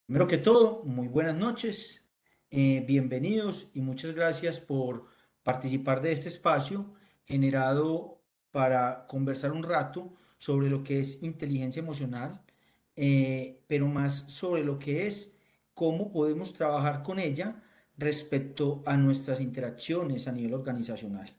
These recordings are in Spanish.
Primero que todo, muy buenas noches, bienvenidos y muchas gracias por participar de este espacio generado para conversar un rato sobre lo que es inteligencia emocional, pero más sobre lo que es cómo podemos trabajar con ella respecto a nuestras interacciones a nivel organizacional.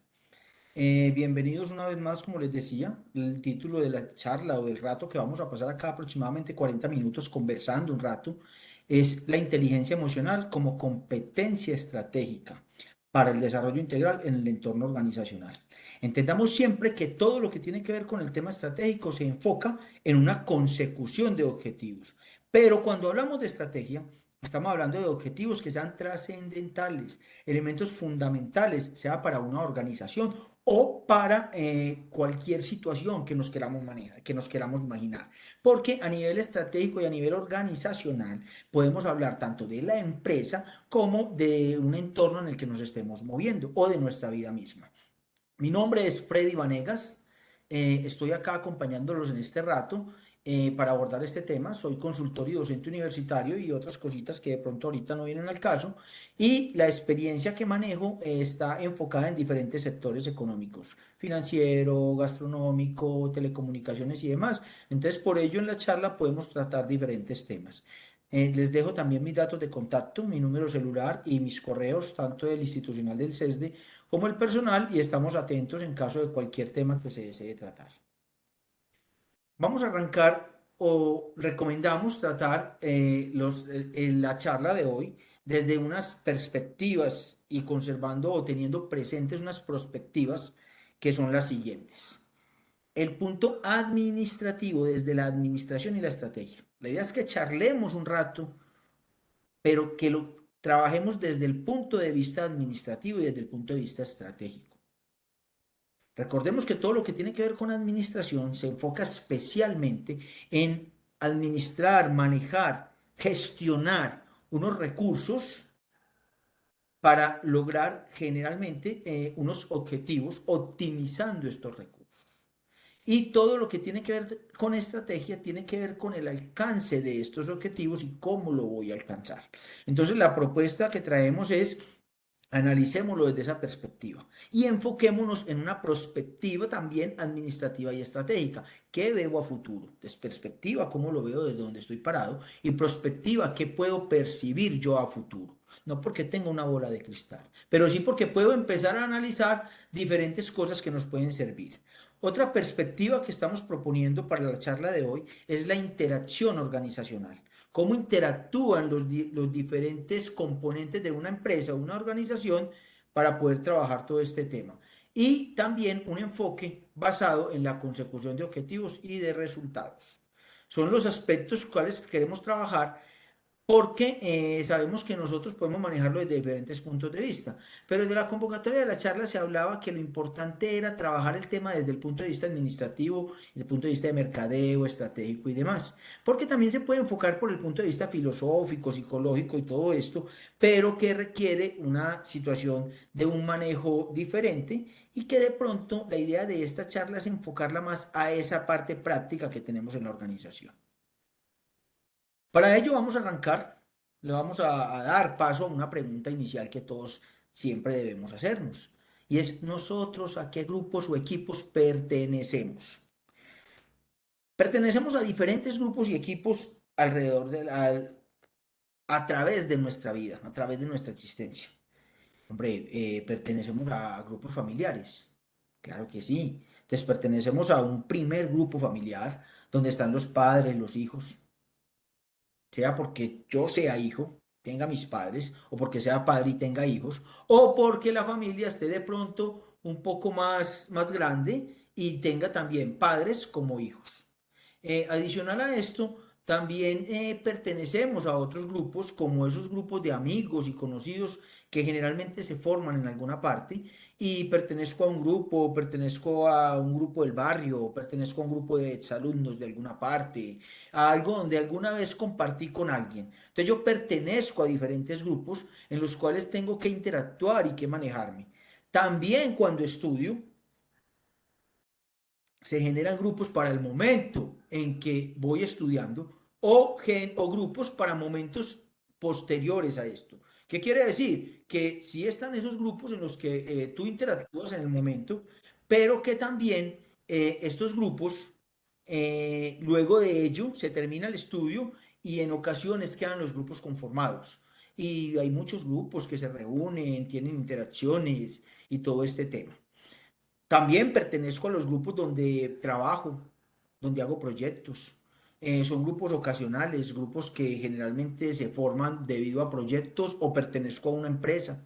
Bienvenidos una vez más, como les decía, el título de la charla o del rato que vamos a pasar acá aproximadamente 40 minutos conversando un rato es la inteligencia emocional como competencia estratégica para el desarrollo integral en el entorno organizacional. Entendamos siempre que todo lo que tiene que ver con el tema estratégico se enfoca en una consecución de objetivos, pero cuando hablamos de estrategia, estamos hablando de objetivos que sean trascendentales, elementos fundamentales, sea para una organización o para cualquier situación que nos queramos manejar, que nos queramos imaginar. Porque a nivel estratégico y a nivel organizacional podemos hablar tanto de la empresa como de un entorno en el que nos estemos moviendo o de nuestra vida misma. Mi nombre es Freddy Vanegas, estoy acá acompañándolos en este rato para abordar este tema. Soy consultor y docente universitario y otras cositas que de pronto ahorita no vienen al caso. Y la experiencia que manejo está enfocada en diferentes sectores económicos, financiero, gastronómico, telecomunicaciones y demás. Entonces, por ello en la charla podemos tratar diferentes temas. Les dejo también mis datos de contacto, mi número celular y mis correos, tanto del institucional del CESDE como el personal, y estamos atentos en caso de cualquier tema que se desee tratar. Vamos a arrancar o recomendamos tratar la charla de hoy desde unas perspectivas y conservando o teniendo presentes unas perspectivas que son las siguientes. El punto administrativo desde la administración y la estrategia. La idea es que charlemos un rato, pero que lo trabajemos desde el punto de vista administrativo y desde el punto de vista estratégico. Recordemos que todo lo que tiene que ver con administración se enfoca especialmente en administrar, manejar, gestionar unos recursos para lograr generalmente unos objetivos optimizando estos recursos. Y todo lo que tiene que ver con estrategia tiene que ver con el alcance de estos objetivos y cómo lo voy a alcanzar. Entonces, la propuesta que traemos es analicémoslo desde esa perspectiva y enfoquémonos en una perspectiva también administrativa y estratégica. ¿Qué veo a futuro? Desde perspectiva, cómo lo veo desde donde estoy parado y perspectiva, qué puedo percibir yo a futuro. No porque tenga una bola de cristal, pero sí porque puedo empezar a analizar diferentes cosas que nos pueden servir. Otra perspectiva que estamos proponiendo para la charla de hoy es la interacción organizacional. Cómo interactúan los diferentes componentes de una empresa o una organización para poder trabajar todo este tema. Y también un enfoque basado en la consecución de objetivos y de resultados. Son los aspectos cuales queremos trabajar porque sabemos que nosotros podemos manejarlo desde diferentes puntos de vista, pero desde la convocatoria de la charla se hablaba que lo importante era trabajar el tema desde el punto de vista administrativo, desde el punto de vista de mercadeo, estratégico y demás, porque también se puede enfocar por el punto de vista filosófico, psicológico y todo esto, pero que requiere una situación de un manejo diferente y que de pronto la idea de esta charla es enfocarla más a esa parte práctica que tenemos en la organización. Para ello vamos a arrancar, le vamos a dar paso a una pregunta inicial que todos siempre debemos hacernos. Y es nosotros a qué grupos o equipos pertenecemos. Pertenecemos a diferentes grupos y equipos a través de nuestra vida, a través de nuestra existencia. Hombre, pertenecemos a grupos familiares. Claro que sí. Entonces pertenecemos a un primer grupo familiar donde están los padres, los hijos, sea porque yo sea hijo, tenga mis padres, o porque sea padre y tenga hijos, o porque la familia esté de pronto un poco más grande y tenga también padres como hijos. Adicional a esto, también pertenecemos a otros grupos, como esos grupos de amigos y conocidos que generalmente se forman en alguna parte, y pertenezco a un grupo, pertenezco a un grupo del barrio, pertenezco a un grupo de exalumnos de alguna parte, a algo donde alguna vez compartí con alguien. Entonces yo pertenezco a diferentes grupos en los cuales tengo que interactuar y que manejarme. También cuando estudio, se generan grupos para el momento en que voy estudiando o grupos para momentos posteriores a esto. ¿Qué quiere decir? Que sí están esos grupos en los que tú interactúas en el momento, pero que también estos grupos, luego de ello, se termina el estudio y en ocasiones quedan los grupos conformados. Y hay muchos grupos que se reúnen, tienen interacciones y todo este tema. También pertenezco a los grupos donde trabajo, donde hago proyectos. Son grupos ocasionales, grupos que generalmente se forman debido a proyectos o pertenezco a una empresa.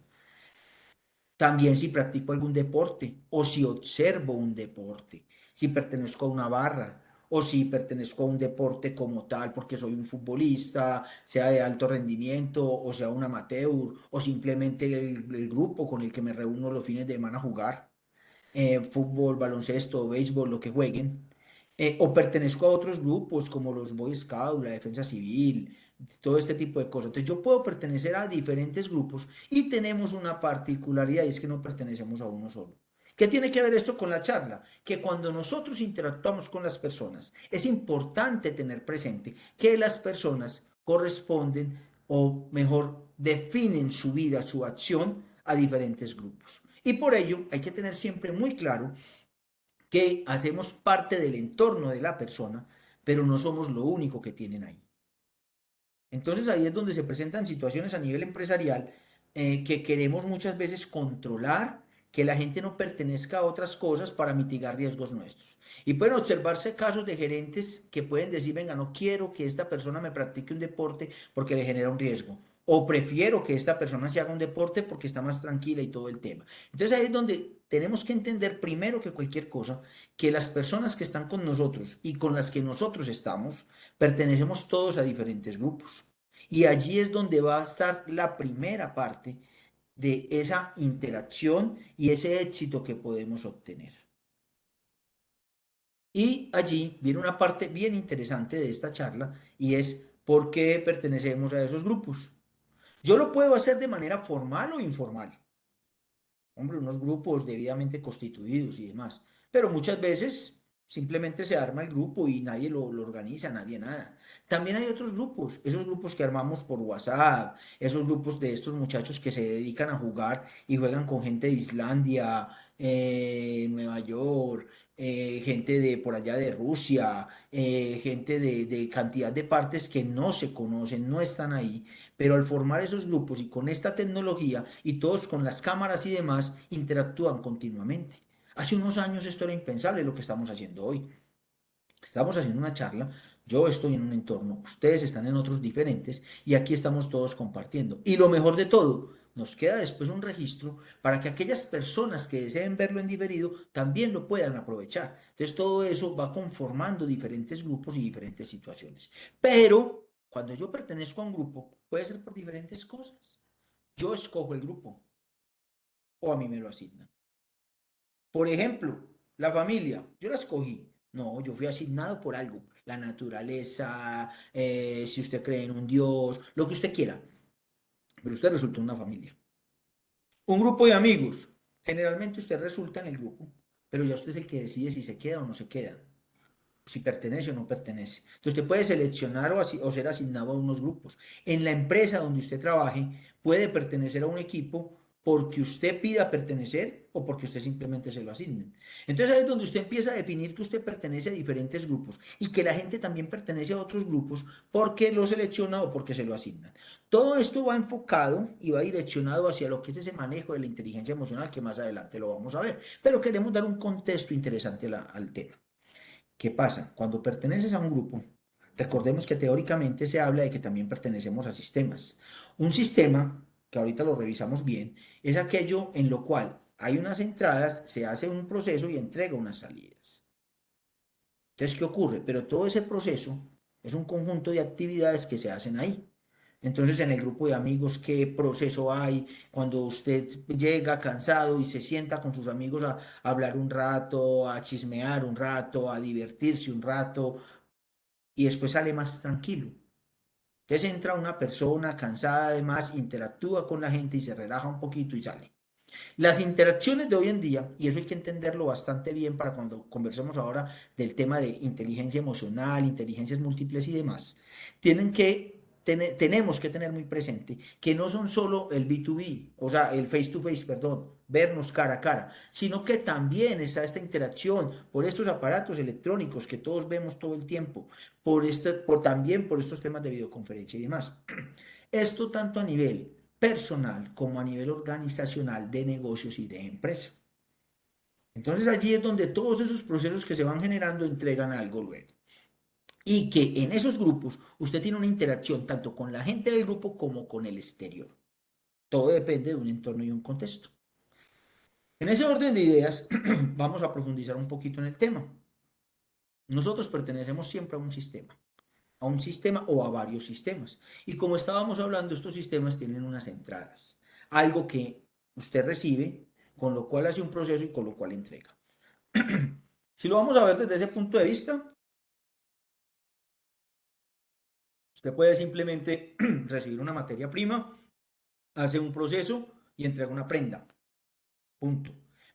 También si practico algún deporte o si observo un deporte, si pertenezco a una barra o si pertenezco a un deporte como tal, porque soy un futbolista, sea de alto rendimiento o sea un amateur o simplemente el grupo con el que me reúno los fines de semana a jugar fútbol, baloncesto, béisbol, lo que jueguen, o pertenezco a otros grupos como los Boy Scouts, la Defensa Civil, todo este tipo de cosas. Entonces yo puedo pertenecer a diferentes grupos y tenemos una particularidad y es que no pertenecemos a uno solo. ¿Qué tiene que ver esto con la charla? Que cuando nosotros interactuamos con las personas, es importante tener presente que las personas corresponden o mejor definen su vida, su acción a diferentes grupos. Y por ello hay que tener siempre muy claro que hacemos parte del entorno de la persona, pero no somos lo único que tienen ahí. Entonces ahí es donde se presentan situaciones a nivel empresarial que queremos muchas veces controlar, que la gente no pertenezca a otras cosas para mitigar riesgos nuestros. Y pueden observarse casos de gerentes que pueden decir, venga, no quiero que esta persona me practique un deporte porque le genera un riesgo. O prefiero que esta persona se haga un deporte porque está más tranquila y todo el tema. Entonces ahí es donde tenemos que entender primero que cualquier cosa, que las personas que están con nosotros y con las que nosotros estamos, pertenecemos todos a diferentes grupos. Y allí es donde va a estar la primera parte de esa interacción y ese éxito que podemos obtener. Y allí viene una parte bien interesante de esta charla y es por qué pertenecemos a esos grupos. Yo lo puedo hacer de manera formal o informal. Hombre, unos grupos debidamente constituidos y demás. Pero muchas veces simplemente se arma el grupo y nadie lo organiza, nadie nada. También hay otros grupos, esos grupos que armamos por WhatsApp, esos grupos de estos muchachos que se dedican a jugar y juegan con gente de Islandia, Nueva York, gente de por allá de Rusia, gente de cantidad de partes que no se conocen, no están ahí, pero al formar esos grupos y con esta tecnología y todos con las cámaras y demás, interactúan continuamente. Hace unos años esto era impensable lo que estamos haciendo hoy. Estamos haciendo una charla, yo estoy en un entorno, ustedes están en otros diferentes y aquí estamos todos compartiendo. Y lo mejor de todo, nos queda después un registro para que aquellas personas que deseen verlo en diferido también lo puedan aprovechar. Entonces todo eso va conformando diferentes grupos y diferentes situaciones. Pero cuando yo pertenezco a un grupo, puede ser por diferentes cosas. Yo escojo el grupo o a mí me lo asignan. Por ejemplo, la familia, yo la escogí. No, yo fui asignado por algo. La naturaleza, si usted cree en un Dios, lo que usted quiera. Pero usted resultó en una familia. Un grupo de amigos. Generalmente usted resulta en el grupo, pero ya usted es el que decide si se queda o no se queda, si pertenece o no pertenece. Entonces usted puede seleccionar o ser asignado a unos grupos. En la empresa donde usted trabaje, puede pertenecer a un equipo porque usted pida pertenecer o porque usted simplemente se lo asigne. Entonces ahí es donde usted empieza a definir que usted pertenece a diferentes grupos y que la gente también pertenece a otros grupos porque lo selecciona o porque se lo asignan. Todo esto va enfocado y va direccionado hacia lo que es ese manejo de la inteligencia emocional que más adelante lo vamos a ver. Pero queremos dar un contexto interesante al tema. ¿Qué pasa? Cuando perteneces a un grupo, recordemos que teóricamente se habla de que también pertenecemos a sistemas. Un sistema, que ahorita lo revisamos bien, es aquello en lo cual hay unas entradas, se hace un proceso y entrega unas salidas. Entonces, ¿qué ocurre? Pero todo ese proceso es un conjunto de actividades que se hacen ahí. Entonces, en el grupo de amigos, ¿qué proceso hay cuando usted llega cansado y se sienta con sus amigos a hablar un rato, a chismear un rato, a divertirse un rato y después sale más tranquilo? Entonces entra una persona cansada además, interactúa con la gente y se relaja un poquito y sale. Las interacciones de hoy en día, y eso hay que entenderlo bastante bien para cuando conversemos ahora del tema de inteligencia emocional, inteligencias múltiples y demás, tenemos que tener muy presente que no son solo el B2B, o sea, el face to face, perdón, vernos cara a cara, sino que también está esta interacción por estos aparatos electrónicos que todos vemos todo el tiempo, también por estos temas de videoconferencia y demás. Esto tanto a nivel personal como a nivel organizacional de negocios y de empresa. Entonces allí es donde todos esos procesos que se van generando entregan algo luego. Y que en esos grupos usted tiene una interacción tanto con la gente del grupo como con el exterior. Todo depende de un entorno y un contexto. En ese orden de ideas vamos a profundizar un poquito en el tema. Nosotros pertenecemos siempre a un sistema o a varios sistemas. Y como estábamos hablando, estos sistemas tienen unas entradas, algo que usted recibe, con lo cual hace un proceso y con lo cual entrega. Si lo vamos a ver desde ese punto de vista, usted puede simplemente recibir una materia prima, hace un proceso y entrega una prenda. Punto.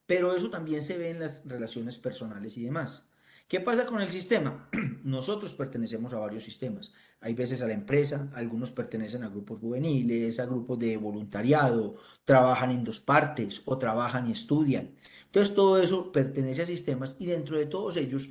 Pero eso también se ve en las relaciones personales y demás. ¿Qué pasa con el sistema? Nosotros pertenecemos a varios sistemas. Hay veces a la empresa, algunos pertenecen a grupos juveniles, a grupos de voluntariado, trabajan en dos partes o trabajan y estudian. Entonces todo eso pertenece a sistemas y dentro de todos ellos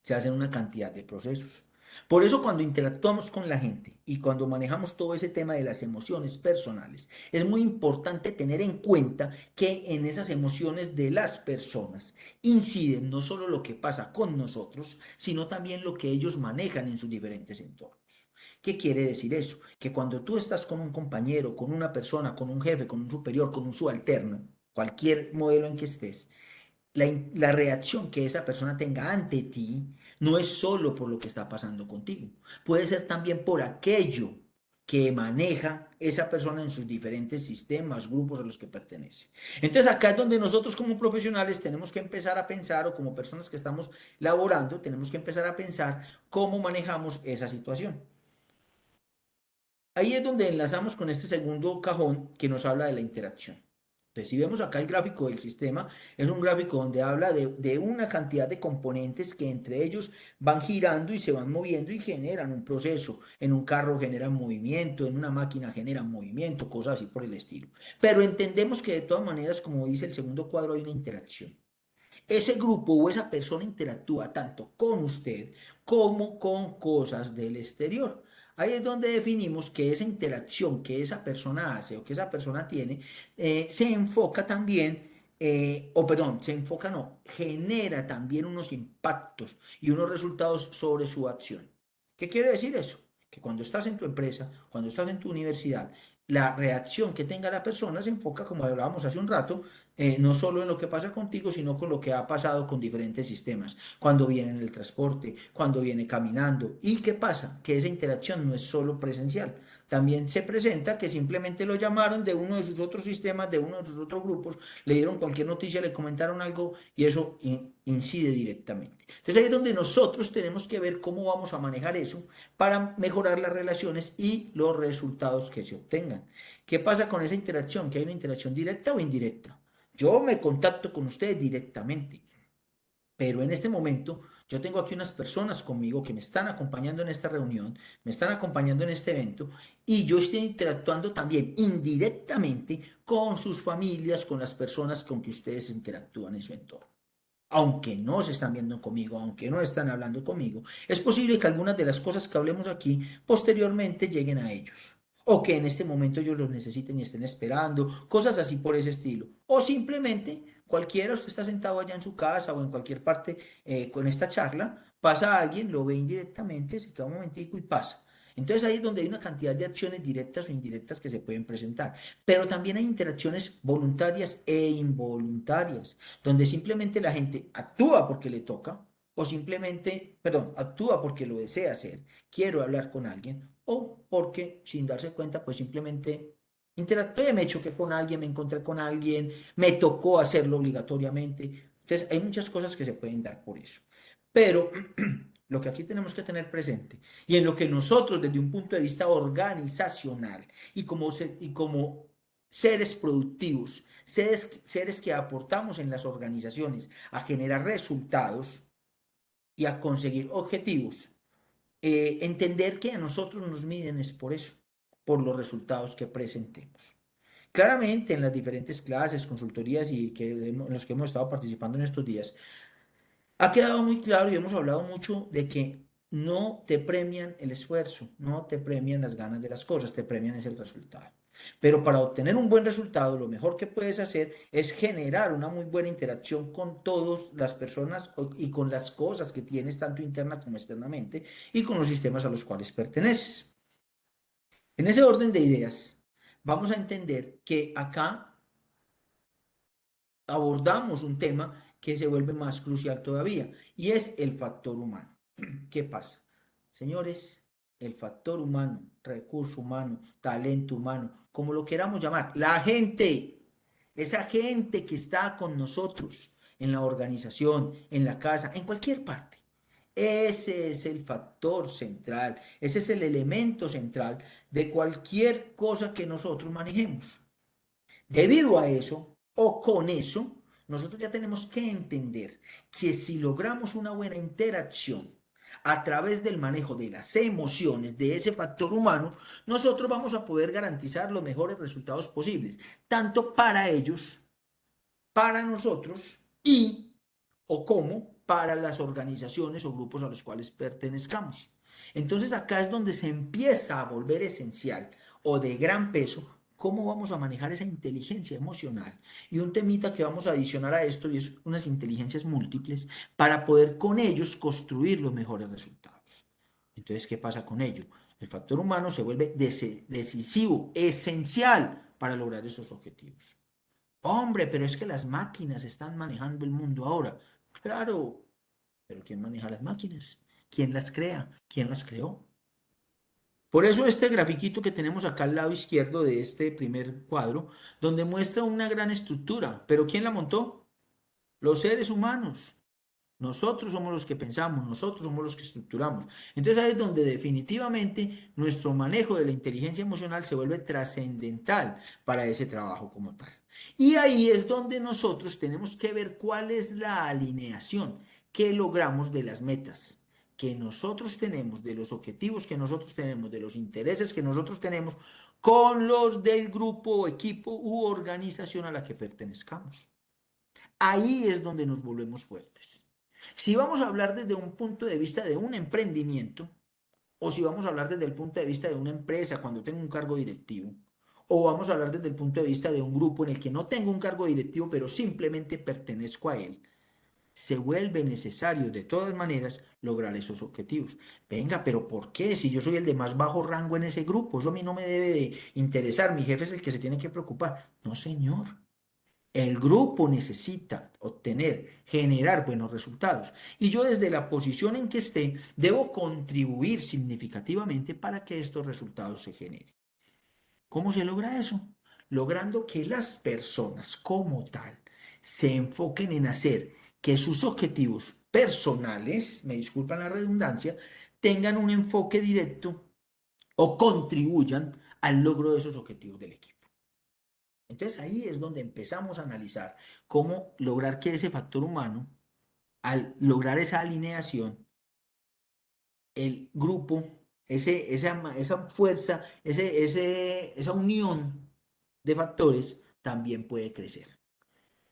se hacen una cantidad de procesos. Por eso cuando interactuamos con la gente y cuando manejamos todo ese tema de las emociones personales, es muy importante tener en cuenta que en esas emociones de las personas inciden no solo lo que pasa con nosotros, sino también lo que ellos manejan en sus diferentes entornos. ¿Qué quiere decir eso? Que cuando tú estás con un compañero, con una persona, con un jefe, con un superior, con un subalterno, cualquier modelo en que estés, la reacción que esa persona tenga ante ti no es solo por lo que está pasando contigo, puede ser también por aquello que maneja esa persona en sus diferentes sistemas, grupos a los que pertenece. Entonces acá es donde nosotros como profesionales tenemos que empezar a pensar, o como personas que estamos laborando, tenemos que empezar a pensar cómo manejamos esa situación. Ahí es donde enlazamos con este segundo cajón que nos habla de la interacción. Entonces, si vemos acá el gráfico del sistema, es un gráfico donde habla de una cantidad de componentes que entre ellos van girando y se van moviendo y generan un proceso. En un carro generan movimiento, en una máquina generan movimiento, cosas así por el estilo. Pero entendemos que de todas maneras, como dice el segundo cuadro, hay una interacción. Ese grupo o esa persona interactúa tanto con usted como con cosas del exterior. Ahí es donde definimos que esa interacción que esa persona hace o que esa persona tiene se enfoca también, o perdón, se enfoca no, genera también unos impactos y unos resultados sobre su acción. ¿Qué quiere decir eso? Que cuando estás en tu empresa, cuando estás en tu universidad, la reacción que tenga la persona se enfoca, como hablábamos hace un rato, no solo en lo que pasa contigo, sino con lo que ha pasado con diferentes sistemas, cuando viene en el transporte, cuando viene caminando. ¿Y qué pasa? Que esa interacción no es solo presencial. También se presenta que simplemente lo llamaron de uno de sus otros sistemas, de uno de sus otros grupos, le dieron cualquier noticia, le comentaron algo y eso incide directamente. Entonces ahí es donde nosotros tenemos que ver cómo vamos a manejar eso para mejorar las relaciones y los resultados que se obtengan. ¿Qué pasa con esa interacción? ¿Que hay una interacción directa o indirecta? Yo me contacto con ustedes directamente, pero en este momento yo tengo aquí unas personas conmigo que me están acompañando en esta reunión, me están acompañando en este evento y yo estoy interactuando también indirectamente con sus familias, con las personas con que ustedes interactúan en su entorno. Aunque no se están viendo conmigo, aunque no están hablando conmigo, es posible que algunas de las cosas que hablemos aquí posteriormente lleguen a ellos. O que en este momento ellos los necesiten y estén esperando, cosas así por ese estilo. O simplemente cualquiera, usted está sentado allá en su casa o en cualquier parte con esta charla, pasa a alguien, lo ve indirectamente, se queda un momentico y pasa. Entonces ahí es donde hay una cantidad de acciones directas o indirectas que se pueden presentar. Pero también hay interacciones voluntarias e involuntarias donde simplemente la gente actúa porque le toca, o simplemente, perdón, actúa porque lo desea hacer, quiero hablar con alguien, o porque sin darse cuenta, pues simplemente interactué, me choqué con alguien, me encontré con alguien, me tocó hacerlo obligatoriamente. Entonces, hay muchas cosas que se pueden dar por eso. Pero lo que aquí tenemos que tener presente y en lo que nosotros desde un punto de vista organizacional y como seres productivos, seres que aportamos en las organizaciones a generar resultados y a conseguir objetivos, entender que a nosotros nos miden es por eso, por los resultados que presentemos. Claramente en las diferentes clases, consultorías en los que hemos estado participando en estos días, ha quedado muy claro y hemos hablado mucho de que no te premian el esfuerzo, no te premian las ganas de las cosas, te premian es el resultado. Pero para obtener un buen resultado, lo mejor que puedes hacer es generar una muy buena interacción con todas las personas y con las cosas que tienes, tanto interna como externamente, y con los sistemas a los cuales perteneces. En ese orden de ideas, vamos a entender que acá abordamos un tema que se vuelve más crucial todavía y es el factor humano. ¿Qué pasa? Señores, el factor humano, recurso humano, talento humano, como lo queramos llamar, la gente, esa gente que está con nosotros en la organización, en la casa, en cualquier parte. Ese es el factor central, ese es el elemento central de cualquier cosa que nosotros manejemos. Debido a eso, o con eso, nosotros ya tenemos que entender que si logramos una buena interacción a través del manejo de las emociones, de ese factor humano, nosotros vamos a poder garantizar los mejores resultados posibles, tanto para ellos, para nosotros y o como para las organizaciones o grupos a los cuales pertenezcamos. Entonces acá es donde se empieza a volver esencial o de gran peso cómo vamos a manejar esa inteligencia emocional. Y un temita que vamos a adicionar a esto y es unas inteligencias múltiples para poder con ellos construir los mejores resultados. Entonces, ¿qué pasa con ello? El factor humano se vuelve decisivo, esencial para lograr esos objetivos. Hombre, pero es que las máquinas están manejando el mundo ahora. Claro, pero ¿quién maneja las máquinas? ¿Quién las crea? ¿Quién las creó? Por eso este grafiquito que tenemos acá al lado izquierdo de este primer cuadro, donde muestra una gran estructura, pero ¿quién la montó? Los seres humanos. Nosotros somos los que pensamos, nosotros somos los que estructuramos. Entonces ahí es donde definitivamente nuestro manejo de la inteligencia emocional se vuelve trascendental para ese trabajo como tal. Y ahí es donde nosotros tenemos que ver cuál es la alineación que logramos de las metas que nosotros tenemos, de los objetivos que nosotros tenemos, de los intereses que nosotros tenemos con los del grupo, equipo u organización a la que pertenezcamos. Ahí es donde nos volvemos fuertes. Si vamos a hablar desde un punto de vista de un emprendimiento, o si vamos a hablar desde el punto de vista de una empresa cuando tengo un cargo directivo, o vamos a hablar desde el punto de vista de un grupo en el que no tengo un cargo directivo, pero simplemente pertenezco a él, se vuelve necesario de todas maneras lograr esos objetivos. Venga, pero ¿por qué? Si yo soy el de más bajo rango en ese grupo, eso a mí no me debe de interesar, mi jefe es el que se tiene que preocupar. No, señor. El grupo necesita obtener, generar buenos resultados. Y yo desde la posición en que esté, debo contribuir significativamente para que estos resultados se generen. ¿Cómo se logra eso? Logrando que las personas como tal se enfoquen en hacer que sus objetivos personales, me disculpan la redundancia, tengan un enfoque directo o contribuyan al logro de esos objetivos del equipo. Entonces ahí es donde empezamos a analizar cómo lograr que ese factor humano, al lograr esa alineación, el grupo, esa fuerza, esa unión de factores también puede crecer.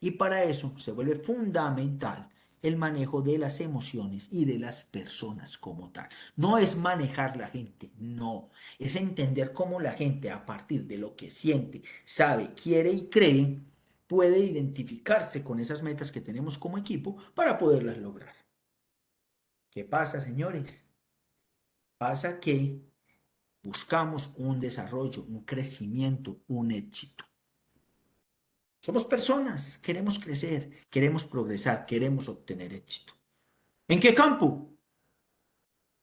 Y para eso se vuelve fundamental el manejo de las emociones y de las personas como tal. No es manejar la gente, no. Es entender cómo la gente a partir de lo que siente, sabe, quiere y cree, puede identificarse con esas metas que tenemos como equipo para poderlas lograr. ¿Qué pasa, señores? Pasa que buscamos un desarrollo, un crecimiento, un éxito. Somos personas, queremos crecer, queremos progresar, queremos obtener éxito. ¿En qué campo?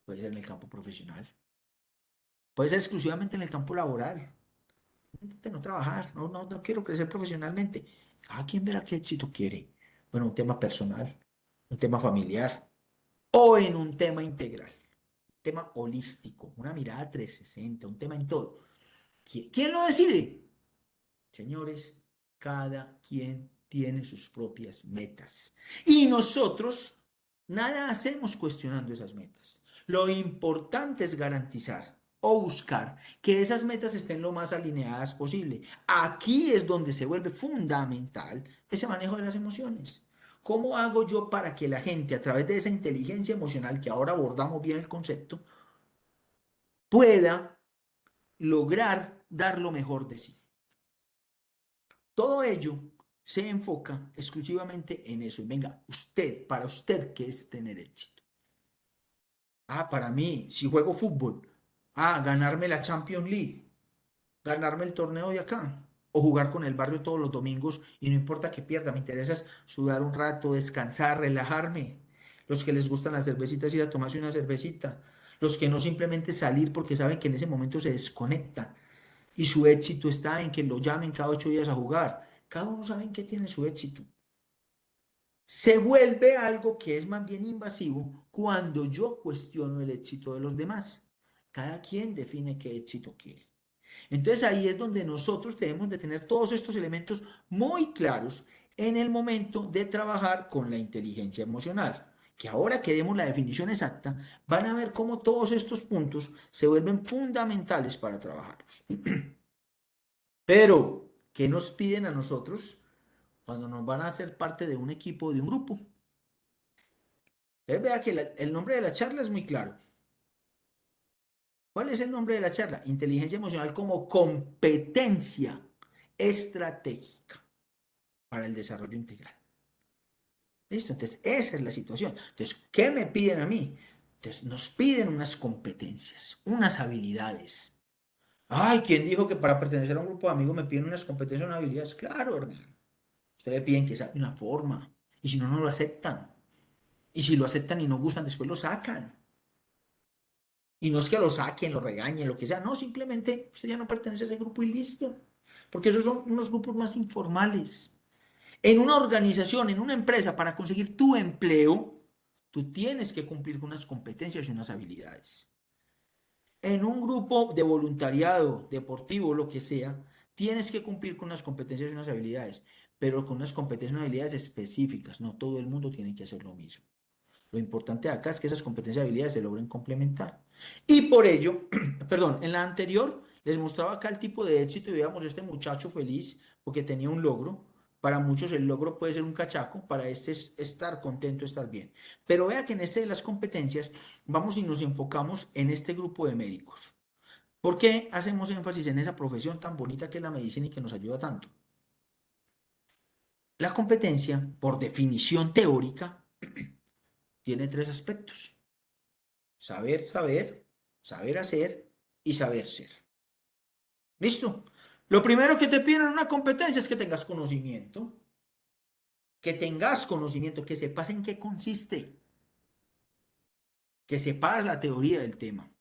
Puede ser en el campo profesional, puede ser exclusivamente en el campo laboral. De no trabajar, no quiero crecer profesionalmente. Cada quien verá qué éxito quiere. Bueno, un tema personal, un tema familiar o en un tema integral, un tema holístico, una mirada 360, un tema en todo. ¿Quién lo decide? Señores, cada quien tiene sus propias metas. Y nosotros nada hacemos cuestionando esas metas. Lo importante es garantizar o buscar que esas metas estén lo más alineadas posible. Aquí es donde se vuelve fundamental ese manejo de las emociones. ¿Cómo hago yo para que la gente, a través de esa inteligencia emocional, que ahora abordamos bien el concepto, pueda lograr dar lo mejor de sí? Todo ello se enfoca exclusivamente en eso. Y venga, usted, para usted, ¿qué es tener éxito? Ah, para mí, si juego fútbol, ganarme la Champions League, ganarme el torneo de acá, o jugar con el barrio todos los domingos y no importa que pierda, me interesa es sudar un rato, descansar, relajarme. Los que les gustan las cervecitas, ir a tomarse una cervecita. Los que no simplemente salir porque saben que en ese momento se desconectan y su éxito está en que lo llamen cada 8 días a jugar. Cada uno sabe en qué tiene su éxito. Se vuelve algo que es más bien invasivo cuando yo cuestiono el éxito de los demás. Cada quien define qué éxito quiere. Entonces ahí es donde nosotros debemos de tener todos estos elementos muy claros en el momento de trabajar con la inteligencia emocional. Que ahora que demos la definición exacta, van a ver cómo todos estos puntos se vuelven fundamentales para trabajarlos. Pero, ¿qué nos piden a nosotros cuando nos van a hacer parte de un equipo, de un grupo? Entonces vea que el nombre de la charla es muy claro. ¿Cuál es el nombre de la charla? Inteligencia emocional como competencia estratégica para el desarrollo integral. ¿Listo? Entonces, esa es la situación. Entonces, ¿qué me piden a mí? Entonces, nos piden unas competencias, unas habilidades. Ay, ¿quién dijo que para pertenecer a un grupo de amigos me piden unas competencias, unas habilidades? Claro, hermano. Ustedes le piden que saque una forma. Y si no, no lo aceptan. Y si lo aceptan y no gustan, después lo sacan. Y no es que lo saquen, lo regañen, lo que sea. No, simplemente usted ya no pertenece a ese grupo y listo. Porque esos son unos grupos más informales. En una organización, en una empresa, para conseguir tu empleo, tú tienes que cumplir con unas competencias y unas habilidades. En un grupo de voluntariado, deportivo, lo que sea, tienes que cumplir con unas competencias y unas habilidades, pero con unas competencias y unas habilidades específicas. No todo el mundo tiene que hacer lo mismo. Lo importante acá es que esas competencias y habilidades se logren complementar. Y por ello, perdón, en la anterior les mostraba acá el tipo de éxito y veíamos este muchacho feliz porque tenía un logro. Para muchos el logro puede ser un cachaco, para este es estar contento, estar bien. Pero vea que en este de las competencias vamos y nos enfocamos en este grupo de médicos. ¿Por qué hacemos énfasis en esa profesión tan bonita que es la medicina y que nos ayuda tanto? La competencia, por definición teórica, tiene tres aspectos: saber, saber hacer y saber ser. ¿Listo? Lo primero que te piden en una competencia es que tengas conocimiento, que sepas en qué consiste, que sepas la teoría del tema.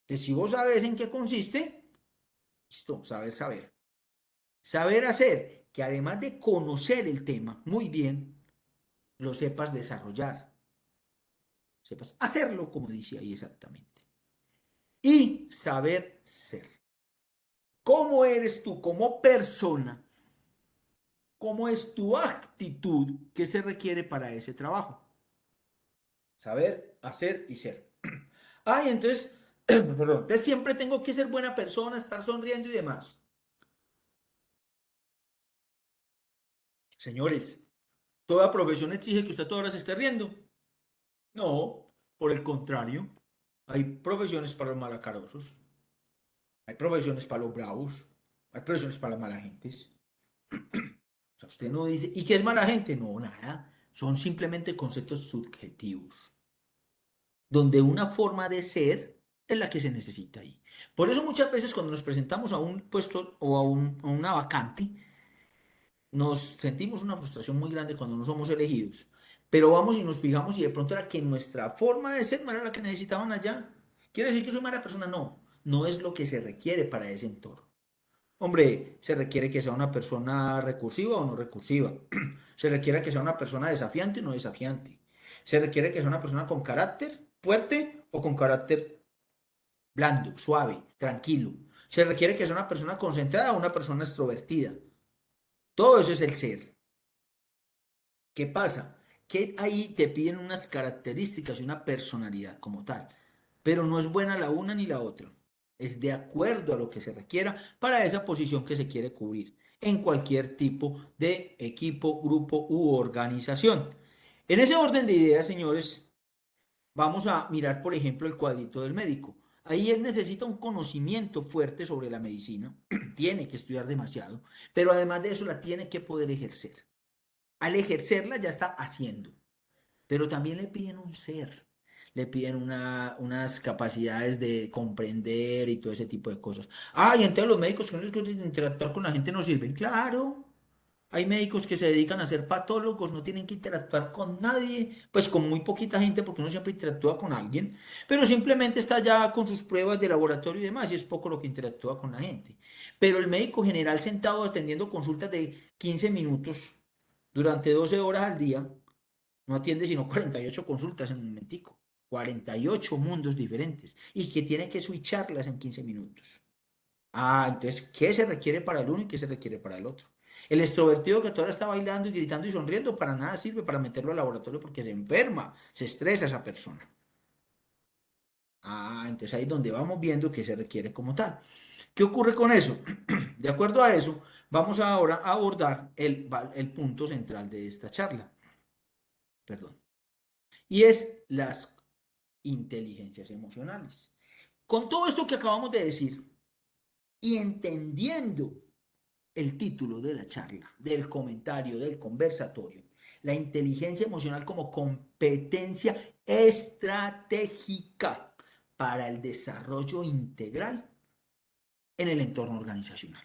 Entonces, si vos sabes en qué consiste, listo, saber. Saber hacer, que además de conocer el tema muy bien, lo sepas desarrollar, sepas hacerlo como dice ahí exactamente. Y saber ser. ¿Cómo eres tú como persona? ¿Cómo es tu actitud que se requiere para ese trabajo? Saber, hacer y ser. Ay, entonces, perdón, entonces siempre tengo que ser buena persona, estar sonriendo y demás. Señores, ¿toda profesión exige que usted todas horas esté riendo? No, por el contrario, hay profesiones para los malacarosos, hay profesiones para los bravos, hay profesiones para las mala gentes. O sea, usted no dice, ¿y qué es mala gente? No, nada, son simplemente conceptos subjetivos, donde una forma de ser es la que se necesita ahí. Por eso muchas veces cuando nos presentamos a un puesto o a una vacante, nos sentimos una frustración muy grande cuando no somos elegidos, pero vamos y nos fijamos y de pronto era que nuestra forma de ser no era la que necesitaban allá. ¿Quiere decir que soy mala persona? No, no es lo que se requiere para ese entorno. Hombre, se requiere que sea una persona recursiva o no recursiva. Se requiere que sea una persona desafiante o no desafiante. Se requiere que sea una persona con carácter fuerte o con carácter blando, suave, tranquilo. Se requiere que sea una persona concentrada o una persona extrovertida. Todo eso es el ser. ¿Qué pasa? Que ahí te piden unas características y una personalidad como tal, pero no es buena la una ni la otra. Es de acuerdo a lo que se requiera para esa posición que se quiere cubrir en cualquier tipo de equipo, grupo u organización. En ese orden de ideas, señores, vamos a mirar, por ejemplo, el cuadrito del médico. Ahí él necesita un conocimiento fuerte sobre la medicina, tiene que estudiar demasiado, pero además de eso la tiene que poder ejercer. Al ejercerla ya está haciendo, pero también le piden un ser, le piden unas capacidades de comprender y todo ese tipo de cosas. Ah, y entonces los médicos que no les gusta interactuar con la gente no sirven. Claro, hay médicos que se dedican a ser patólogos, no tienen que interactuar con nadie, pues con muy poquita gente porque uno siempre interactúa con alguien, pero simplemente está ya con sus pruebas de laboratorio y demás, y es poco lo que interactúa con la gente. Pero el médico general sentado atendiendo consultas de 15 minutos durante 12 horas al día, no atiende sino 48 consultas en un momentico, 48 mundos diferentes, y que tiene que switcharlas en 15 minutos. Ah, entonces, ¿qué se requiere para el uno y qué se requiere para el otro? El extrovertido que ahora está bailando y gritando y sonriendo, para nada sirve para meterlo al laboratorio porque se enferma, se estresa esa persona. Ah, entonces ahí es donde vamos viendo que se requiere como tal. ¿Qué ocurre con eso? De acuerdo a eso, vamos ahora a abordar el punto central de esta charla. Perdón. Y es las inteligencias emocionales. Con todo esto que acabamos de decir y entendiendo el título de la charla, del comentario, del conversatorio, la inteligencia emocional como competencia estratégica para el desarrollo integral en el entorno organizacional.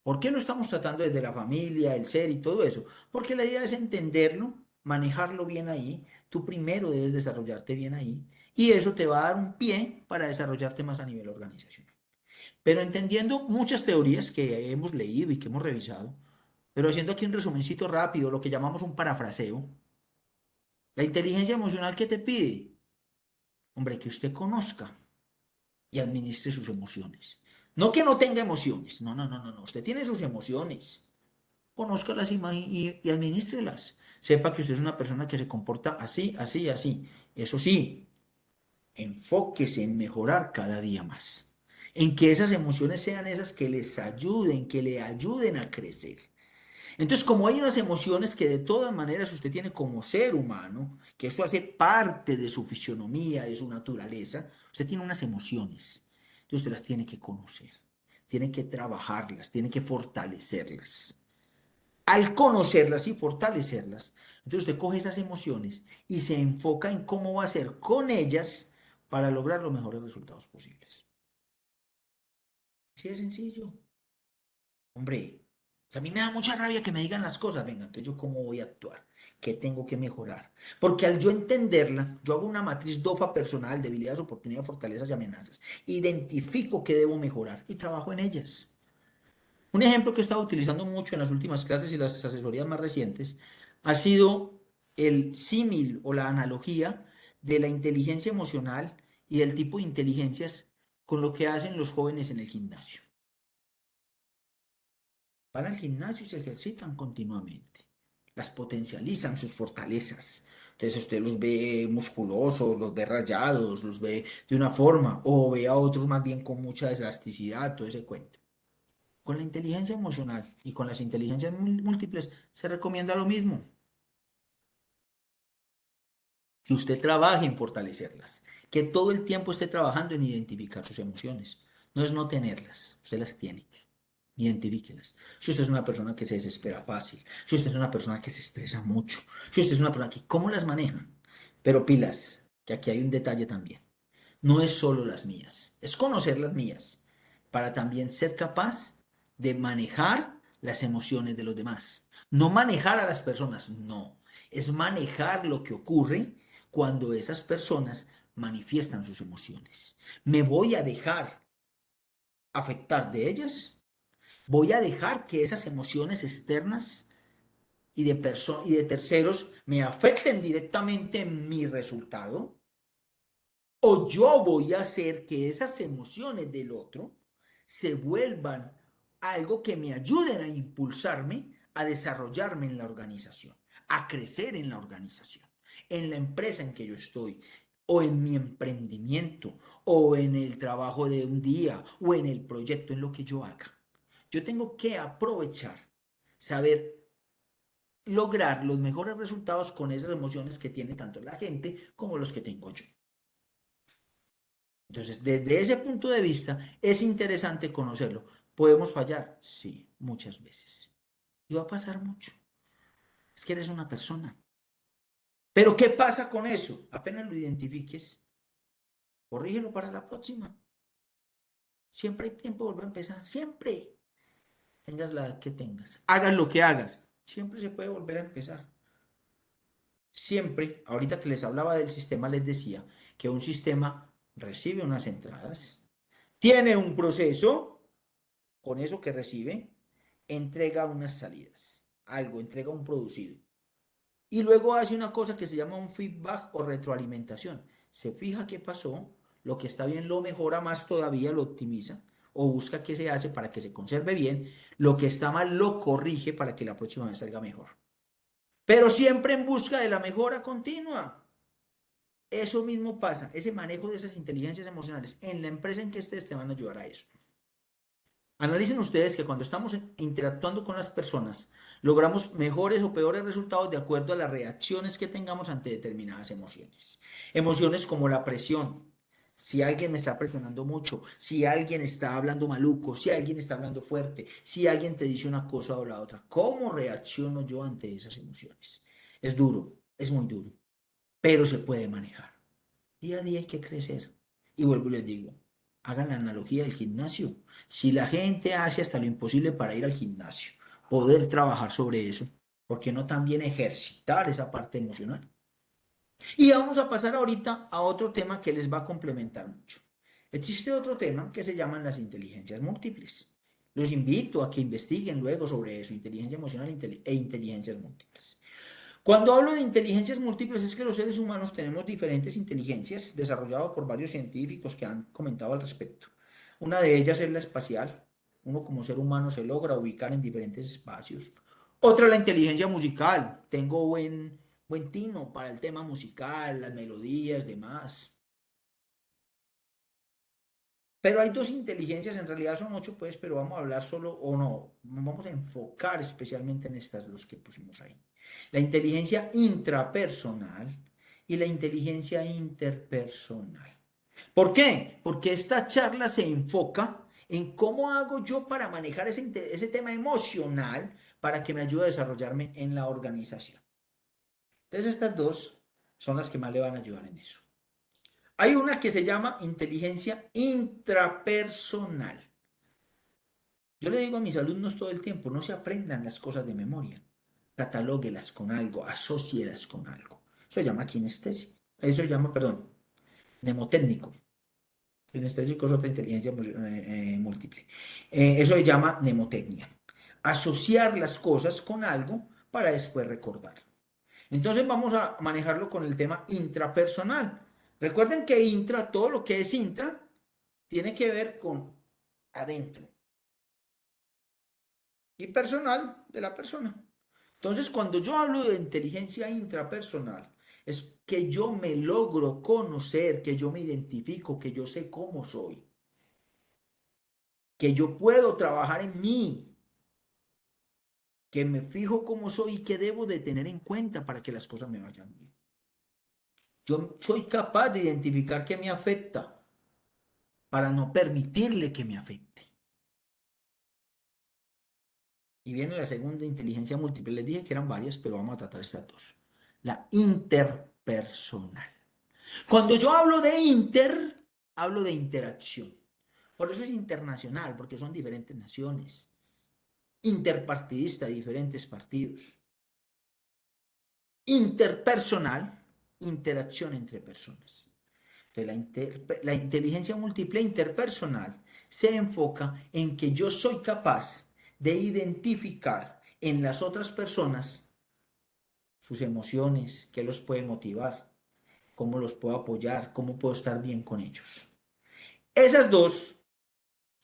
¿Por qué lo estamos tratando desde la familia, el ser y todo eso? Porque la idea es entenderlo, manejarlo bien ahí. Tú primero debes desarrollarte bien ahí y eso te va a dar un pie para desarrollarte más a nivel organizacional. Pero entendiendo muchas teorías que hemos leído y que hemos revisado, pero haciendo aquí un resumencito rápido, lo que llamamos un parafraseo, la inteligencia emocional que te pide, hombre, que usted conozca y administre sus emociones. No que no tenga emociones, no, no, no, no, no, usted tiene sus emociones, conózcalas y administrelas. Sepa que usted es una persona que se comporta así, así, así. Eso sí, enfóquese en mejorar cada día más, en que esas emociones sean esas que les ayuden, que le ayuden a crecer. Entonces, como hay unas emociones que de todas maneras usted tiene como ser humano, que eso hace parte de su fisionomía, de su naturaleza, usted tiene unas emociones. Entonces, usted las tiene que conocer, tiene que trabajarlas, tiene que fortalecerlas. Al conocerlas y fortalecerlas, entonces usted coge esas emociones y se enfoca en cómo va a hacer con ellas para lograr los mejores resultados posibles. Así de sencillo. Hombre, a mí me da mucha rabia que me digan las cosas. Venga, entonces yo cómo voy a actuar, qué tengo que mejorar. Porque al yo entenderla, yo hago una matriz DOFA personal, debilidades, oportunidades, fortalezas y amenazas. Identifico qué debo mejorar y trabajo en ellas. Un ejemplo que he estado utilizando mucho en las últimas clases y las asesorías más recientes ha sido el símil o la analogía de la inteligencia emocional y del tipo de inteligencias con lo que hacen los jóvenes en el gimnasio. Van al gimnasio y se ejercitan continuamente. Las potencializan sus fortalezas. Entonces usted los ve musculosos, los ve rayados, los ve de una forma, o ve a otros más bien con mucha elasticidad, todo ese cuento. Con la inteligencia emocional y con las inteligencias múltiples se recomienda lo mismo, que usted trabaje en fortalecerlas, que todo el tiempo esté trabajando en identificar sus emociones. No es no tenerlas, usted las tiene. Identifíquelas. Si usted es una persona que se desespera fácil, si usted es una persona que se estresa mucho, si usted es una persona que, ¿cómo las maneja? Pero pilas, que aquí hay un detalle también. No es solo las mías, es conocer las mías para también ser capaz de manejar las emociones de los demás. No manejar a las personas, no. Es manejar lo que ocurre cuando esas personas manifiestan sus emociones. ¿Me voy a dejar afectar de ellas? ¿Voy a dejar que esas emociones externas y de terceros me afecten directamente en mi resultado? ¿O yo voy a hacer que esas emociones del otro se vuelvan algo que me ayuden a impulsarme, a desarrollarme en la organización, a crecer en la organización, en la empresa en que yo estoy, o en mi emprendimiento, o en el trabajo de un día, o en el proyecto, en lo que yo haga. Yo tengo que aprovechar, saber lograr los mejores resultados con esas emociones que tiene tanto la gente como los que tengo yo. Entonces, desde ese punto de vista, es interesante conocerlo. ¿Podemos fallar? Sí, muchas veces. Y va a pasar mucho. Es que eres una persona. Pero ¿qué pasa con eso? Apenas lo identifiques, corrígelo para la próxima. Siempre hay tiempo de volver a empezar. Siempre. Tengas la edad que tengas. Hagas lo que hagas. Siempre se puede volver a empezar. Siempre, ahorita que les hablaba del sistema, les decía que un sistema recibe unas entradas, tiene un proceso, con eso que recibe, entrega unas salidas, algo, entrega un producido. Y luego hace una cosa que se llama un feedback o retroalimentación. Se fija qué pasó, lo que está bien lo mejora más todavía, lo optimiza o busca qué se hace para que se conserve bien, lo que está mal lo corrige para que la próxima vez salga mejor. Pero siempre en busca de la mejora continua. Eso mismo pasa, ese manejo de esas inteligencias emocionales en la empresa en que estés te van a ayudar a eso. Analicen ustedes que cuando estamos interactuando con las personas, logramos mejores o peores resultados de acuerdo a las reacciones que tengamos ante determinadas emociones. Emociones como la presión. Si alguien me está presionando mucho, si alguien está hablando maluco, si alguien está hablando fuerte, si alguien te dice una cosa o la otra, ¿cómo reacciono yo ante esas emociones? Es duro, es muy duro, pero se puede manejar. Día a día hay que crecer. Y vuelvo y les digo, hagan la analogía del gimnasio. Si la gente hace hasta lo imposible para ir al gimnasio, poder trabajar sobre eso, ¿por qué no también ejercitar esa parte emocional? Y vamos a pasar ahorita a otro tema que les va a complementar mucho. Existe otro tema que se llaman las inteligencias múltiples. Los invito a que investiguen luego sobre eso, inteligencia emocional e inteligencias múltiples. Cuando hablo de inteligencias múltiples es que los seres humanos tenemos diferentes inteligencias desarrolladas por varios científicos que han comentado al respecto. Una de ellas es la espacial. Uno como ser humano se logra ubicar en diferentes espacios. Otra la inteligencia musical. Tengo buen tino para el tema musical, las melodías, demás. Pero hay dos inteligencias, en realidad son ocho, pues, pero vamos a hablar solo, o no, vamos a enfocar especialmente en estas dos que pusimos ahí. La inteligencia intrapersonal y la inteligencia interpersonal. ¿Por qué? Porque esta charla se enfoca en cómo hago yo para manejar ese tema emocional para que me ayude a desarrollarme en la organización. Entonces, estas dos son las que más le van a ayudar en eso. Hay una que se llama inteligencia intrapersonal. Yo le digo a mis alumnos todo el tiempo, no se aprendan las cosas de memoria, catalóguelas con algo, asócielas con algo. Eso se llama kinestesia, eso se llama, perdón, mnemotécnico. Kinestésico es otra inteligencia múltiple. Eso se llama mnemotecnia. Asociar las cosas con algo para después recordar. Entonces vamos a manejarlo con el tema intrapersonal. Recuerden que intra, todo lo que es intra, tiene que ver con adentro y personal de la persona. Entonces, cuando yo hablo de inteligencia intrapersonal, es que yo me logro conocer, que yo me identifico, que yo sé cómo soy, que yo puedo trabajar en mí, que me fijo cómo soy y que debo de tener en cuenta para que las cosas me vayan bien. Yo soy capaz de identificar qué me afecta para no permitirle que me afecte. Y viene la segunda inteligencia múltiple. Les dije que eran varias, pero vamos a tratar estas dos. La interpersonal. Cuando yo hablo de inter, hablo de interacción. Por eso es internacional, porque son diferentes naciones. Interpartidista, diferentes partidos. Interpersonal, interacción entre personas. La inteligencia múltiple interpersonal se enfoca en que yo soy capaz de identificar en las otras personas sus emociones, qué los puede motivar, cómo los puedo apoyar, cómo puedo estar bien con ellos. Esas dos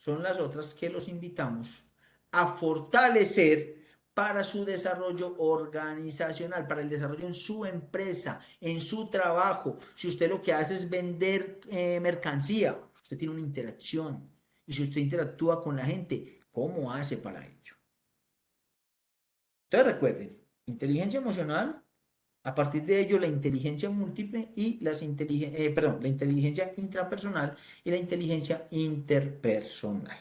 son las otras que los invitamos a fortalecer para su desarrollo organizacional, para el desarrollo en su empresa, en su trabajo. Si usted lo que hace es vender mercancía, usted tiene una interacción. Y si usted interactúa con la gente, ¿cómo hace para ello? Entonces recuerden, inteligencia emocional, a partir de ello la inteligencia múltiple y la inteligencia intrapersonal y la inteligencia interpersonal.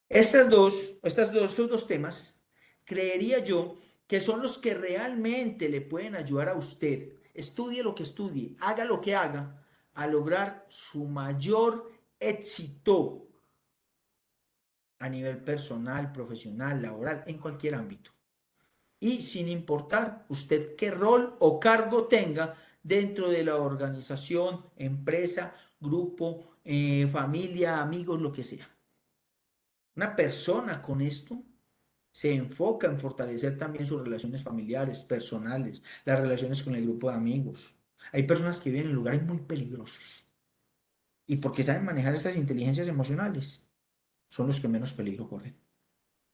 Estos dos temas, creería yo que son los que realmente le pueden ayudar a usted, estudie lo que estudie, haga lo que haga, a lograr su mayor éxito a nivel personal, profesional, laboral, en cualquier ámbito. Y sin importar usted qué rol o cargo tenga dentro de la organización, empresa, grupo, familia, amigos, lo que sea. Una persona con esto se enfoca en fortalecer también sus relaciones familiares, personales, las relaciones con el grupo de amigos. Hay personas que viven en lugares muy peligrosos y porque saben manejar estas inteligencias emocionales, son los que menos peligro corren.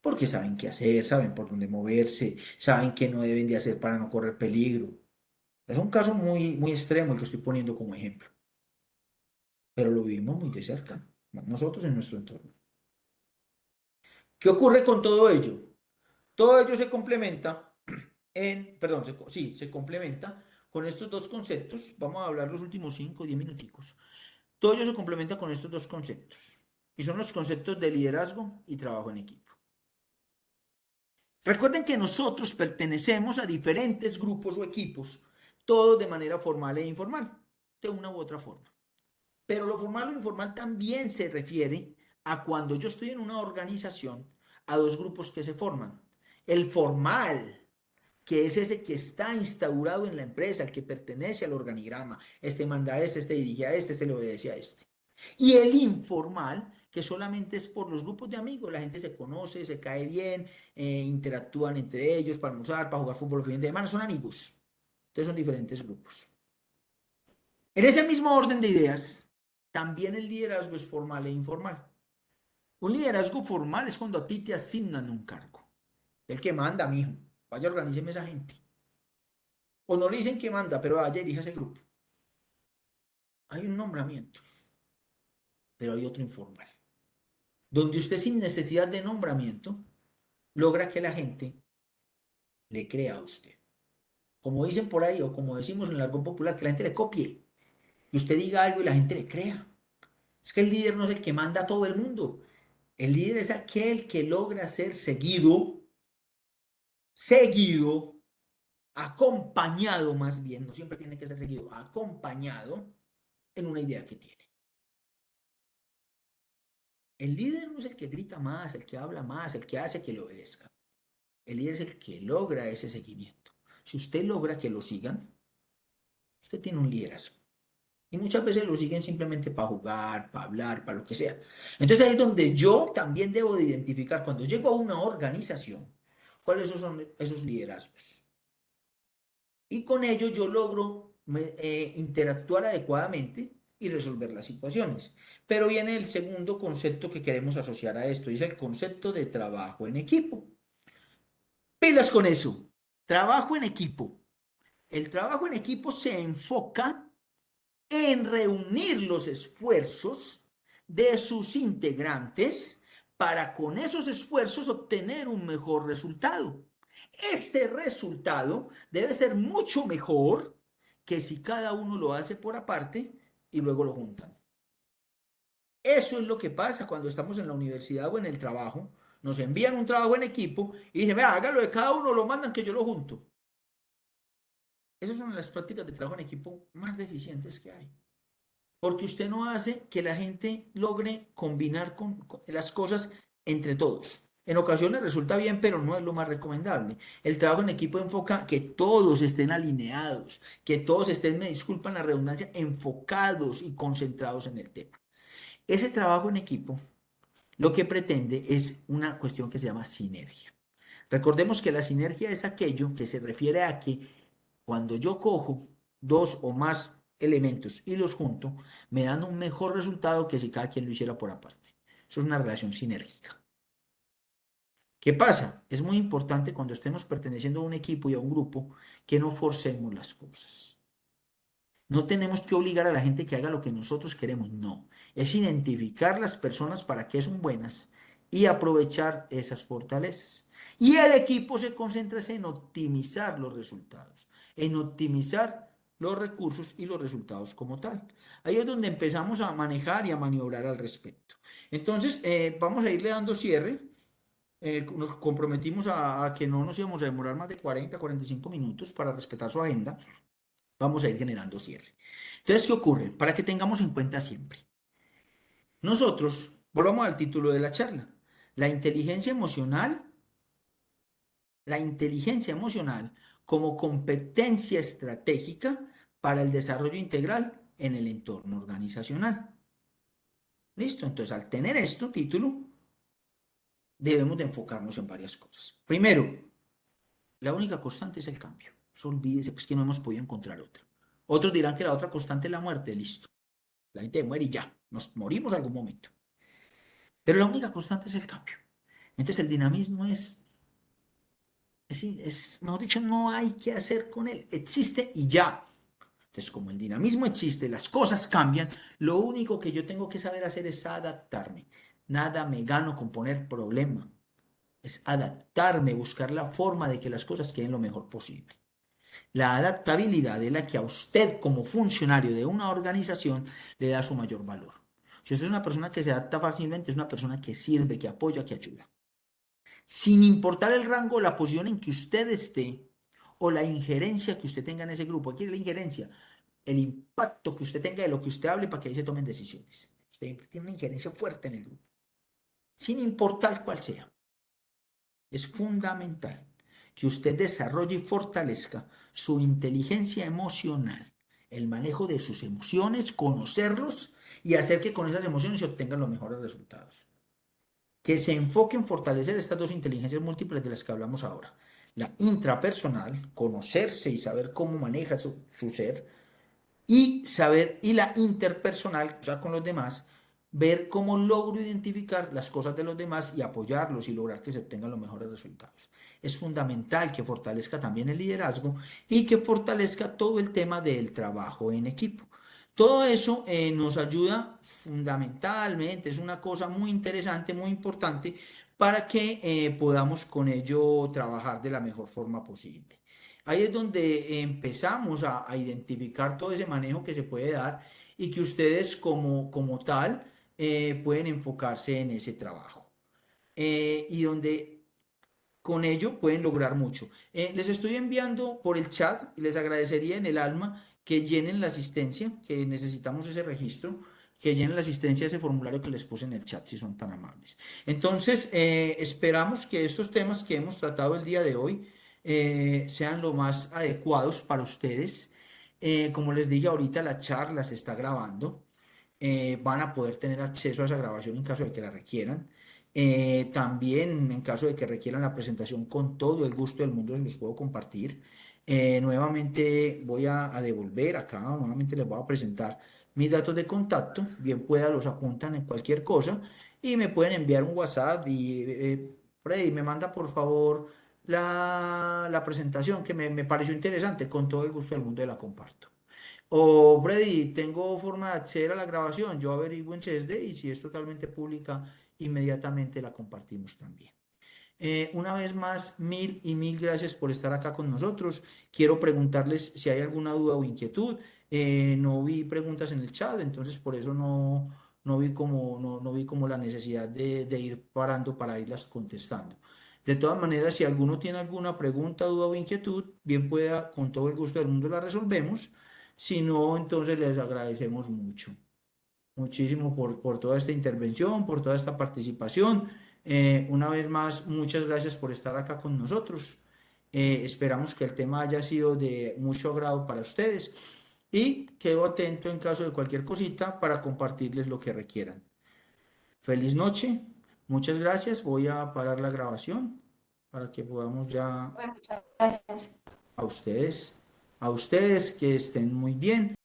Porque saben qué hacer, saben por dónde moverse, saben qué no deben de hacer para no correr peligro. Es un caso muy, muy extremo el que estoy poniendo como ejemplo, pero lo vivimos muy de cerca, nosotros en nuestro entorno. ¿Qué ocurre con todo ello? Todo ello se complementa perdón, sí, se complementa con estos dos conceptos. Vamos a hablar los últimos 5 o 10 minuticos. Todo ello se complementa con estos dos conceptos. Y son los conceptos de liderazgo y trabajo en equipo. Recuerden que nosotros pertenecemos a diferentes grupos o equipos, todos de manera formal e informal, de una u otra forma. Pero lo formal o informal también se refiere a cuando yo estoy en una organización, a dos grupos que se forman. El formal, que es ese que está instaurado en la empresa, el que pertenece al organigrama. Este manda a este dirige a este le obedece a este. Y el informal, que solamente es por los grupos de amigos, la gente se conoce, se cae bien, interactúan entre ellos para almorzar, para jugar fútbol los fines de semana, son amigos. Entonces son diferentes grupos. En ese mismo orden de ideas, también el liderazgo es formal e informal. Un liderazgo formal es cuando a ti te asignan un cargo. El que manda, mijo. Vaya, organíceme esa gente. O no le dicen que manda, pero vaya, dirija ese grupo. Hay un nombramiento, pero hay otro informal. Donde usted sin necesidad de nombramiento logra que la gente le crea a usted. Como dicen por ahí, o como decimos en el argot popular, que la gente le copie. Y usted diga algo y la gente le crea. Es que el líder no es el que manda a todo el mundo. El líder es aquel que logra ser seguido, acompañado más bien, no siempre tiene que ser seguido, acompañado en una idea que tiene. El líder no es el que grita más, el que habla más, el que hace que le obedezca. El líder es el que logra ese seguimiento. Si usted logra que lo sigan, usted tiene un liderazgo. Y muchas veces lo siguen simplemente para jugar, para hablar, para lo que sea. Entonces ahí es donde yo también debo de identificar, cuando llego a una organización, cuáles son esos liderazgos. Y con ello yo logro interactuar adecuadamente y resolver las situaciones. Pero viene el segundo concepto que queremos asociar a esto, y es el concepto de trabajo en equipo. Pilas con eso. Trabajo en equipo. El trabajo en equipo se enfoca en reunir los esfuerzos de sus integrantes para con esos esfuerzos obtener un mejor resultado. Ese resultado debe ser mucho mejor que si cada uno lo hace por aparte y luego lo juntan. Eso es lo que pasa cuando estamos en la universidad o en el trabajo. Nos envían un trabajo en equipo y dicen, vea, hágalo de cada uno, lo mandan que yo lo junto. Esas son las prácticas de trabajo en equipo más deficientes que hay. Porque usted no hace que la gente logre combinar con las cosas entre todos. En ocasiones resulta bien, pero no es lo más recomendable. El trabajo en equipo enfoca que todos estén alineados, que todos estén, me disculpan la redundancia, enfocados y concentrados en el tema. Ese trabajo en equipo lo que pretende es una cuestión que se llama sinergia. Recordemos que la sinergia es aquello que se refiere a que cuando yo cojo dos o más elementos y los junto, me dan un mejor resultado que si cada quien lo hiciera por aparte. Eso es una relación sinérgica. ¿Qué pasa? Es muy importante cuando estemos perteneciendo a un equipo y a un grupo que no forcemos las cosas. No tenemos que obligar a la gente que haga lo que nosotros queremos, no. Es identificar las personas para qué son buenas y aprovechar esas fortalezas. Y el equipo se concentra en optimizar los resultados, en optimizar los recursos y los resultados como tal. Ahí es donde empezamos a manejar y a maniobrar al respecto. Entonces, vamos a irle dando cierre. Nos comprometimos a que no nos íbamos a demorar más de 40, 45 minutos para respetar su agenda. Vamos a ir generando cierre. Entonces, ¿qué ocurre? Para que tengamos en cuenta siempre. Nosotros, volvamos al título de la charla, la inteligencia emocional, la inteligencia emocional como competencia estratégica para el desarrollo integral en el entorno organizacional. ¿Listo? Entonces, al tener esto, título, debemos de enfocarnos en varias cosas. Primero, la única constante es el cambio. Eso olvídese, pues que no hemos podido encontrar otra. Otros dirán que la otra constante es la muerte, listo. La gente muere y ya, nos morimos en algún momento. Pero la única constante es el cambio. Entonces el dinamismo mejor dicho, no hay que hacer con él. Existe y ya. Entonces, como el dinamismo existe, las cosas cambian, lo único que yo tengo que saber hacer es adaptarme. Nada me gano con poner problema. Es adaptarme, buscar la forma de que las cosas queden lo mejor posible. La adaptabilidad es la que a usted como funcionario de una organización le da su mayor valor. Si usted es una persona que se adapta fácilmente, es una persona que sirve, que apoya, que ayuda. Sin importar el rango o la posición en que usted esté o la injerencia que usted tenga en ese grupo. Aquí es la injerencia, el impacto que usted tenga de lo que usted hable para que ahí se tomen decisiones. Usted tiene una injerencia fuerte en el grupo, sin importar cuál sea. Es fundamental que usted desarrolle y fortalezca su inteligencia emocional, el manejo de sus emociones, conocerlos y hacer que con esas emociones se obtengan los mejores resultados. Que se enfoque en fortalecer estas dos inteligencias múltiples de las que hablamos ahora. La intrapersonal, conocerse y saber cómo maneja su ser, y la interpersonal, o sea, con los demás, ver cómo logro identificar las cosas de los demás y apoyarlos y lograr que se obtengan los mejores resultados. Es fundamental que fortalezca también el liderazgo y que fortalezca todo el tema del trabajo en equipo. Todo eso nos ayuda fundamentalmente, es una cosa muy interesante, muy importante, para que podamos con ello trabajar de la mejor forma posible. Ahí es donde empezamos a identificar todo ese manejo que se puede dar y que ustedes como tal pueden enfocarse en ese trabajo. Y donde con ello pueden lograr mucho. Les estoy enviando por el chat y les agradecería en el alma que llenen la asistencia, que necesitamos ese registro, que llenen la asistencia a ese formulario que les puse en el chat, si son tan amables. Entonces, esperamos que estos temas que hemos tratado el día de hoy sean lo más adecuados para ustedes. Como les dije ahorita, la charla se está grabando. Van a poder tener acceso a esa grabación en caso de que la requieran. También en caso de que requieran la presentación con todo el gusto del mundo, se los puedo compartir. Nuevamente voy a devolver acá, nuevamente les voy a presentar mis datos de contacto, bien pueda los apuntan en cualquier cosa y me pueden enviar un WhatsApp y Freddy, me manda por favor la presentación que me pareció interesante, con todo el gusto del mundo la comparto. O Freddy, tengo forma de acceder a la grabación, yo averiguo en CSD y si es totalmente pública, inmediatamente la compartimos también. Una vez más, mil y mil gracias por estar acá con nosotros. Quiero preguntarles si hay alguna duda o inquietud. No vi preguntas en el chat, entonces por eso no vi como la necesidad de ir parando para irlas contestando. De todas maneras, si alguno tiene alguna pregunta, duda o inquietud, bien pueda, con todo el gusto del mundo la resolvemos. Si no, entonces les agradecemos mucho muchísimo por toda esta intervención, por toda esta participación. Una vez más, muchas gracias por estar acá con nosotros. Esperamos que el tema haya sido de mucho agrado para ustedes y quedo atento en caso de cualquier cosita para compartirles lo que requieran. Feliz noche, muchas gracias. Voy a parar la grabación para que podamos ya Bueno, muchas gracias. a ustedes que estén muy bien.